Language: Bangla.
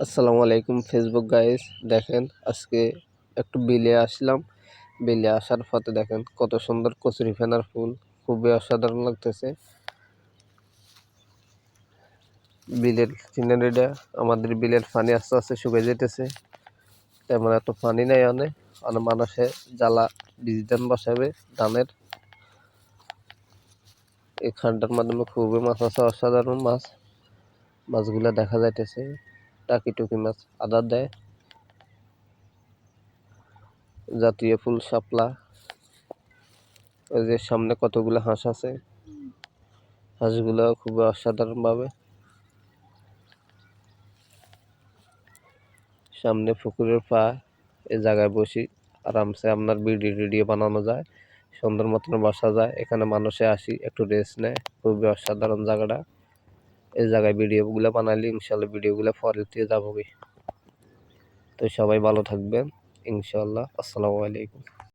আসসালামু আলাইকুম ফেসবুক গাইস। দেখেন আজকে একটু বিলে আসলাম। বিলে আসার পথে দেখেন কত সুন্দর কচুরি ফেনার ফুল, খুবই অসাধারণ লাগতেছে। বিলের সিনারিটা, আমাদের বিলের পানি আস্তে আস্তে শুকিয়ে যেতেছে, তেমন এত পানি নেই। অনেক মানুষে জ্বালা বীজ ধান বসাবে ধানের। এই খানটার মাধ্যমে খুবই মাছ আছে, অসাধারণ মাছ। মাছগুলা দেখা যাইতেছে টাকি টুকি মাছ, আদা দেয়। জাতীয় ফুল শাপলা। ওই যে সামনে কতগুলো হাঁস আছে, হাঁসগুলো খুবই অসাধারণ ভাবে। সামনে পুকুরের পা, এই জায়গায় বসি আরামসে আপনার ভিডিও বানানো যায়, সুন্দর মতন বসা যায়। এখানে মানুষে আসি একটু রেস্ট নেয়, খুবই অসাধারণ জায়গাটা। এই জায়গায় ভিডিওগুলো বানাইলে ইনশাল্লাহ ভিডিওগুলো পরের দিয়ে যাবো। তো সবাই ভালো থাকবেন ইনশাল্লাহ। আসসালামু আলাইকুম।